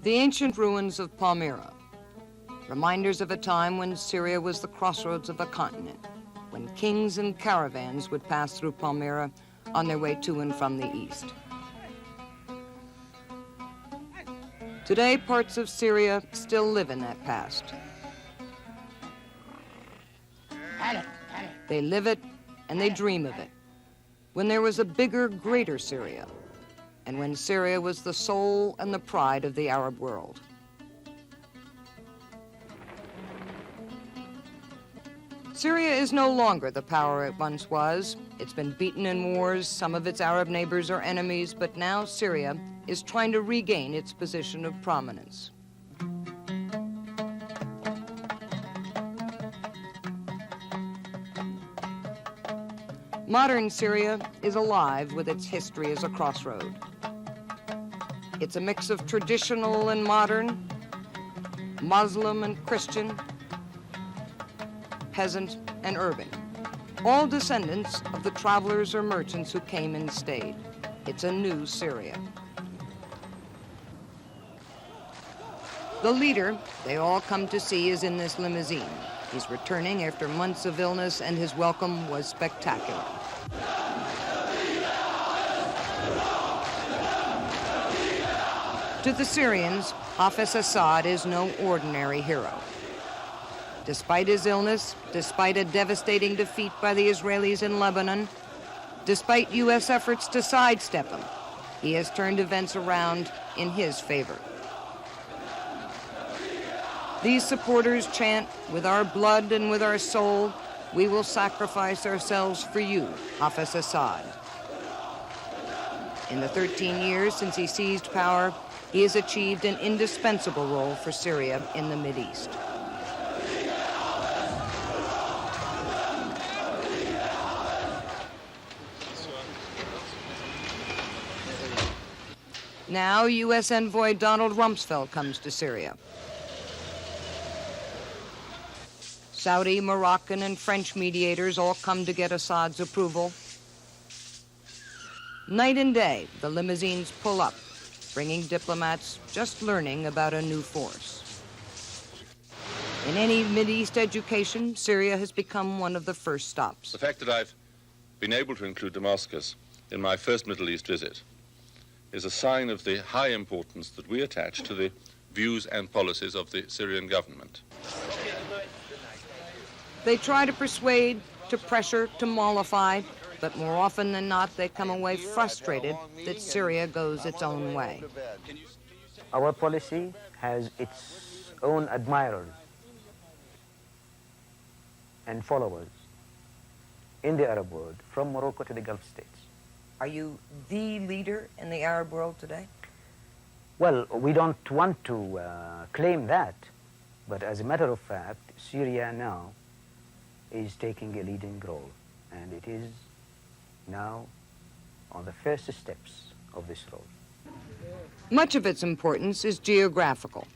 The ancient ruins of Palmyra, reminders of a time when Syria was the crossroads of a continent, when kings and caravans would pass through Palmyra on their way to and from the east. Today, parts of Syria still live in that past. They live it and they dream of it. When there was a bigger, greater Syria, and when Syria was the soul and the pride of the Arab world. Syria is no longer the power it once was. It's been beaten in wars. Some of its Arab neighbors are enemies, but now Syria is trying to regain its position of prominence. Modern Syria is alive with its history as a crossroad. It's a mix of traditional and modern, Muslim and Christian, peasant and urban, all descendants of the travelers or merchants who came and stayed. It's a new Syria. The leader they all come to see is in this limousine. He's returning after months of illness, and his welcome was spectacular. To the Syrians, Hafiz Assad is no ordinary hero. Despite his illness, despite a devastating defeat by the Israelis in Lebanon, despite U.S. efforts to sidestep him, he has turned events around in his favor. These supporters chant, "With our blood and with our soul, we will sacrifice ourselves for you, Hafiz Assad." In the 13 years since he seized power, he has achieved an indispensable role for Syria in the Mideast. Now, U.S. envoy Donald Rumsfeld comes to Syria. Saudi, Moroccan, and French mediators all come to get Assad's approval. Night and day, the limousines pull up, bringing diplomats just learning about a new force. In any Mideast education, Syria has become one of the first stops. The fact that I've been able to include Damascus in my first Middle East visit is a sign of the high importance that we attach to the views and policies of the Syrian government. They try to persuade, to pressure, to mollify, but more often than not, they come away frustrated that Syria goes its own way. Our policy has its own admirers and followers in the Arab world, from Morocco to the Gulf states. Are you the leader in the Arab world today? Well, we don't want to claim that, but as a matter of fact, Syria now is taking a leading role, and it is now on the first steps of this role. Much of its importance is geographical.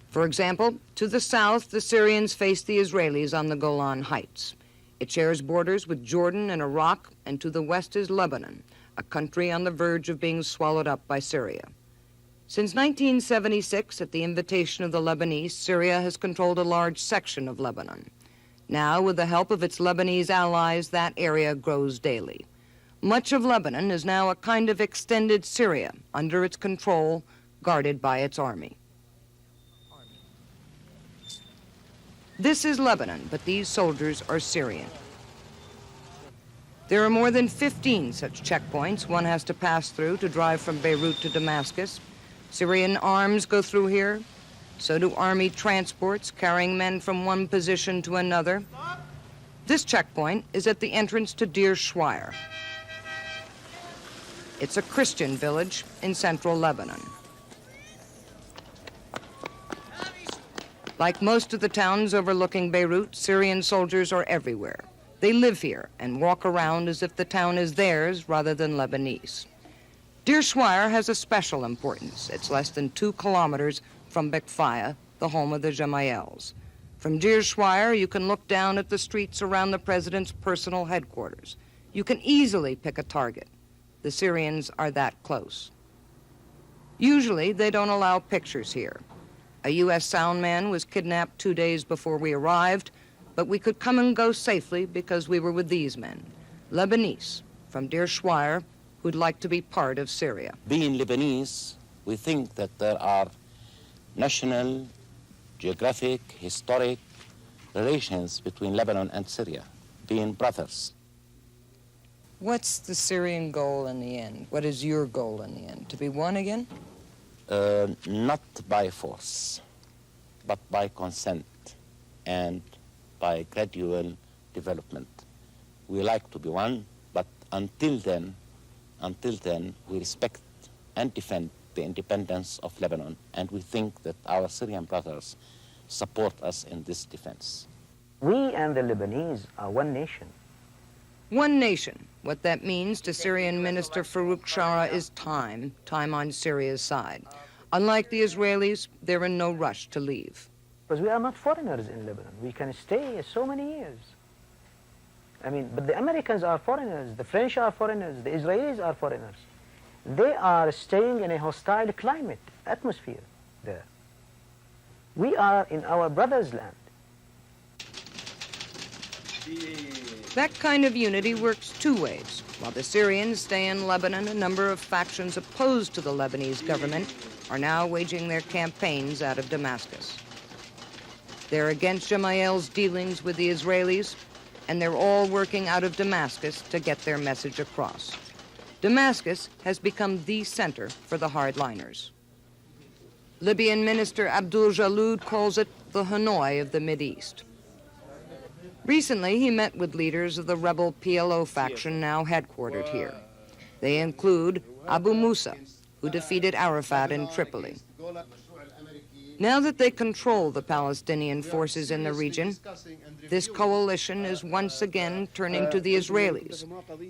For example, to the south, the Syrians face the Israelis on the Golan Heights. It shares borders with Jordan and Iraq, and to the west is Lebanon, a country on the verge of being swallowed up by Syria. Since 1976, at the invitation of the Lebanese, Syria has controlled a large section of Lebanon. Now, with the help of its Lebanese allies, that area grows daily. Much of Lebanon is now a kind of extended Syria, under its control, guarded by its army. This is Lebanon, but these soldiers are Syrian. There are more than 15 such checkpoints one has to pass through to drive from Beirut to Damascus. Syrian arms go through here. So do army transports carrying men from one position to another. This checkpoint is at the entrance to Deir Shwire. It's a Christian village in central Lebanon. Like most of the towns overlooking Beirut, Syrian soldiers are everywhere. They live here and walk around as if the town is theirs rather than Lebanese. Deir Shwire has a special importance. It's less than 2 kilometers from Bekfaya, the home of the Gemayels. From Deir Shwire, you can look down at the streets around the president's personal headquarters. You can easily pick a target. The Syrians are that close. Usually, they don't allow pictures here. A U.S. sound man was kidnapped 2 days before we arrived, but we could come and go safely because we were with these men, Lebanese from Der Schweier, who'd like to be part of Syria. Being Lebanese, we think that there are national, geographic, historic relations between Lebanon and Syria, being brothers. What's the Syrian goal in the end? What is your goal in the end? To be one again? Not by force, but by consent and by gradual development. We like to be one, but until then, we respect and defend the independence of Lebanon, and we think that our Syrian brothers support us in this defense. We and the Lebanese are one nation. One nation. What that means to Syrian Minister Farouk Shara is time on Syria's side. Unlike the Israelis, they're in no rush to leave. Because we are not foreigners in Lebanon. We can stay so many years. I mean, but the Americans are foreigners, the French are foreigners, the Israelis are foreigners. They are staying in a hostile climate, atmosphere there. We are in our brother's land. That kind of unity works two ways. While the Syrians stay in Lebanon, a number of factions opposed to the Lebanese government are now waging their campaigns out of Damascus. They're against Gemayel's dealings with the Israelis, and they're all working out of Damascus to get their message across. Damascus has become the center for the hardliners. Libyan Minister Abdul Jaloud calls it the Hanoi of the Mideast. Recently, he met with leaders of the rebel PLO faction now headquartered here. They include Abu Musa, who defeated Arafat in Tripoli. Now that they control the Palestinian forces in the region, this coalition is once again turning to the Israelis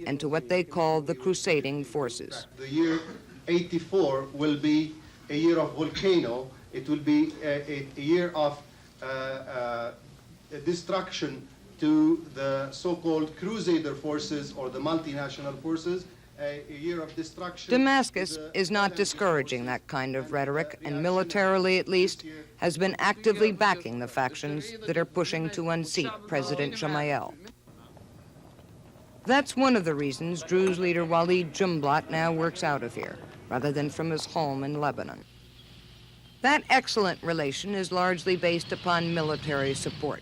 and to what they call the crusading forces. The year 84 will be a year of volcano. It will be a year of destruction to the so-called crusader forces or the multinational forces, a year of destruction. Damascus is not discouraging that kind of rhetoric, and militarily at least, has been actively backing the factions that are pushing to unseat President Gemayel. That's one of the reasons Druze leader Walid Jumblat now works out of here, rather than from his home in Lebanon. That excellent relation is largely based upon military support.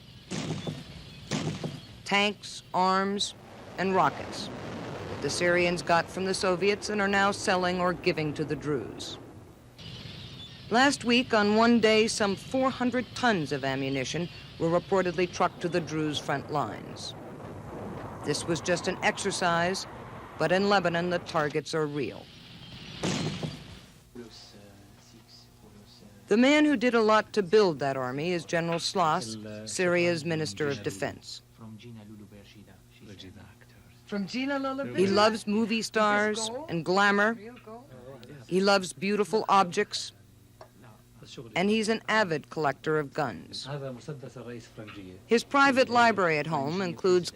Tanks, arms, and rockets that the Syrians got from the Soviets and are now selling or giving to the Druze. Last week, on one day, some 400 tons of ammunition were reportedly trucked to the Druze front lines. This was just an exercise, but in Lebanon, the targets are real. The man who did a lot to build that army is General Slas, Syria's Minister of Defense. He loves movie stars and glamour. He loves beautiful objects. And he's an avid collector of guns. His private library at home includes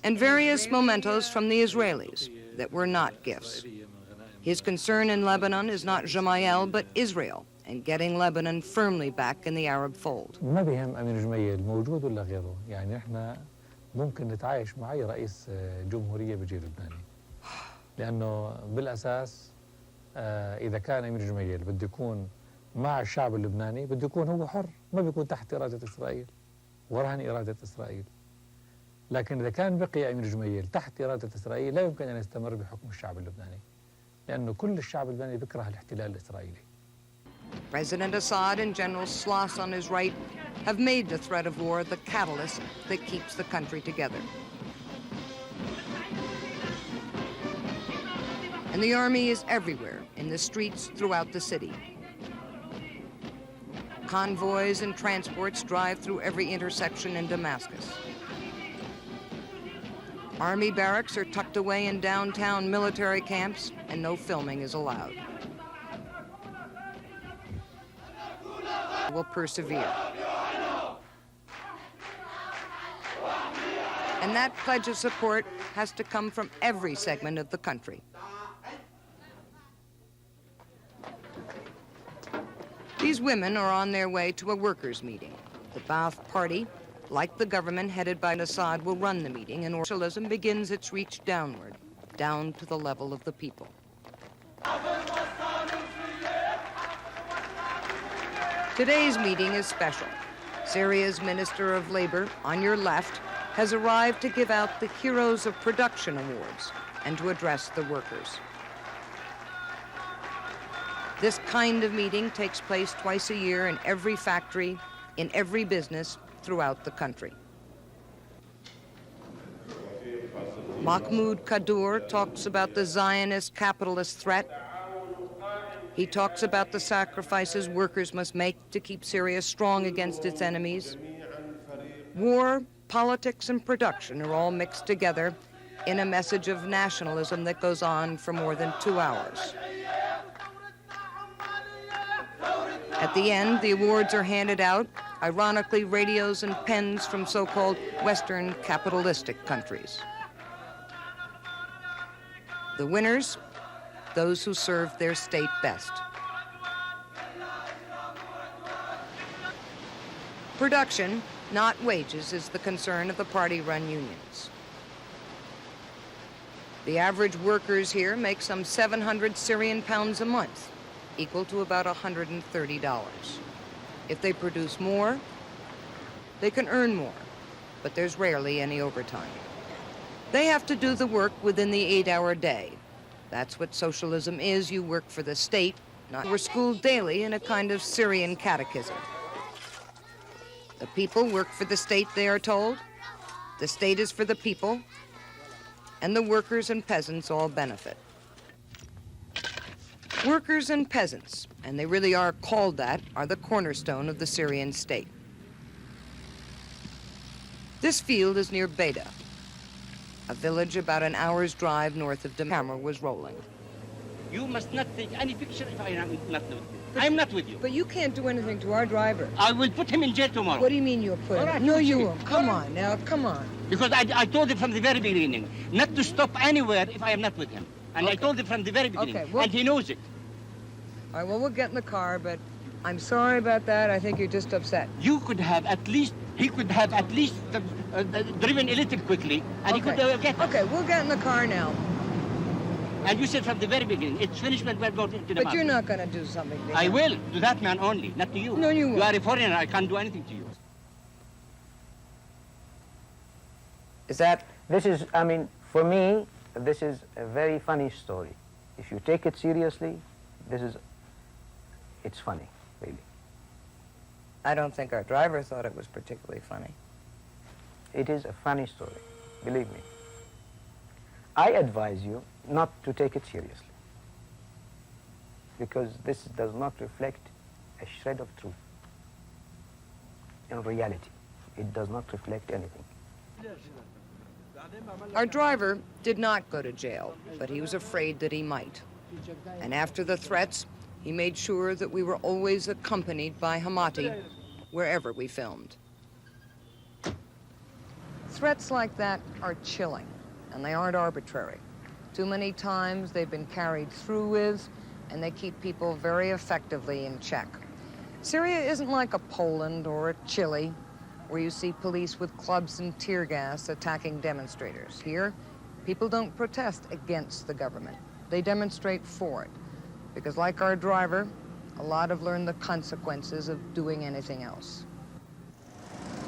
and various mementos from the Israelis that were not gifts. His concern in Lebanon is not Gemayel, but Israel, and getting Lebanon firmly back in the Arab fold. ما بيهم أمير جميل موجود ولا غيره، يعني إحنا ممكن نتعايش مع أي رئيس جمهورية بيجي لبناني، لأنه بالأساس إذا كان أمير جميل بده يكون مع الشعب اللبناني بده يكون هو حر، ما بيكون تحت إرادة إسرائيل ورهن إرادة إسرائيل. لكن إذا كان بقي أمير جميل تحت إرادة إسرائيل لا يمكن أن يستمر بحكم الشعب اللبناني، لأنه كل الشعب اللبناني بيكره الاحتلال الإسرائيلي. President Assad and General Slas on his right have made the threat of war the catalyst that keeps the country together. And the army is everywhere, in the streets throughout the city. Convoys and transports drive through every intersection in Damascus. Army barracks are tucked away in downtown military camps, and no filming is allowed. Will persevere. And that pledge of support has to come from every segment of the country. These women are on their way to a workers' meeting. The Baath party, like the government headed by al-Asad, will run the meeting, and socialism begins its reach downward, down to the level of the people. Today's meeting is special. Syria's Minister of Labor, on your left, has arrived to give out the Heroes of Production Awards and to address the workers. This kind of meeting takes place twice a year in every factory, in every business throughout the country. Mahmoud Kadur talks about the Zionist capitalist threat. He talks about the sacrifices workers must make to keep Syria strong against its enemies. War, politics, and production are all mixed together in a message of nationalism that goes on for more than 2 hours. At the end, the awards are handed out, ironically radios and pens from so-called Western capitalistic countries. The winners, those who served their state best. Production, not wages, is the concern of the party-run unions. The average workers here make some 700 Syrian pounds a month, equal to about $130. If they produce more, they can earn more, but there's rarely any overtime. They have to do the work within the 8-hour day. That's what socialism is. You work for the state. We're schooled daily in a kind of Syrian catechism. The people work for the state, they are told. The state is for the people, and the workers and peasants all benefit. Workers and peasants, and they really are called that, are the cornerstone of the Syrian state. This field is near Beda, a village about an hour's drive north of Damascus. The camera was rolling. You must not take any picture if I am not with you. I'm not with you. But you can't do anything to our driver. I will put him in jail tomorrow. What do you mean you'll put him? Right, No, you won't. Come on now, come on. Because I told him from the very beginning not to stop anywhere if I am not with him. And Okay. I told him from the very beginning. Okay, well- And he knows it. All right, well, we'll get in the car, but I'm sorry about that. I think you're just upset. You could have at least, he could have at least driven a little quickly, and he could get us. Okay, we'll get in the car now. And you said from the very beginning, it's finished when we're going to the But you're market. not going to do something to I him. will, to that man only, not to you. No, you won't. You are a foreigner, I can't do anything to you. Is that... This is, I mean, for me, this is a very funny story. If you take it seriously, it's funny, really. I don't think our driver thought it was particularly funny. It is a funny story, believe me. I advise you not to take it seriously, because this does not reflect a shred of truth. In reality, it does not reflect anything. Our driver did not go to jail, but he was afraid that he might. And after the threats, he made sure that we were always accompanied by Hamati wherever we filmed. Threats like that are chilling, and they aren't arbitrary. Too many times they've been carried through with, and they keep people very effectively in check. Syria isn't like a Poland or a Chile, where you see police with clubs and tear gas attacking demonstrators. Here, people don't protest against the government. They demonstrate for it. Because like our driver, a lot have learned the consequences of doing anything else.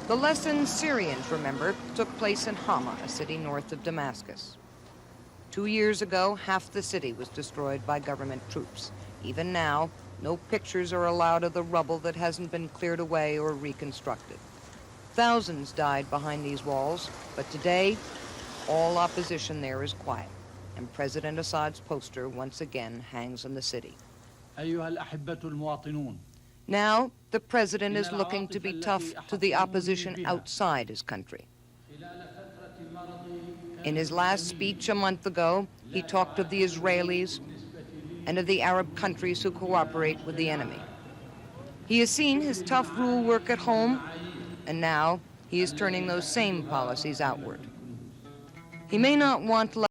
The lesson Syrians remember took place in Hama, a city north of Damascus. 2 years ago, half the city was destroyed by government troops. Even now, no pictures are allowed of the rubble that hasn't been cleared away or reconstructed. Thousands died behind these walls, but today, all opposition there is quiet, and President Assad's poster once again hangs in the city. Now, the president is looking to be tough to the opposition outside his country. In his last speech a month ago, he talked of the Israelis and of the Arab countries who cooperate with the enemy. He has seen his tough rule work at home, and now he is turning those same policies outward. He may not want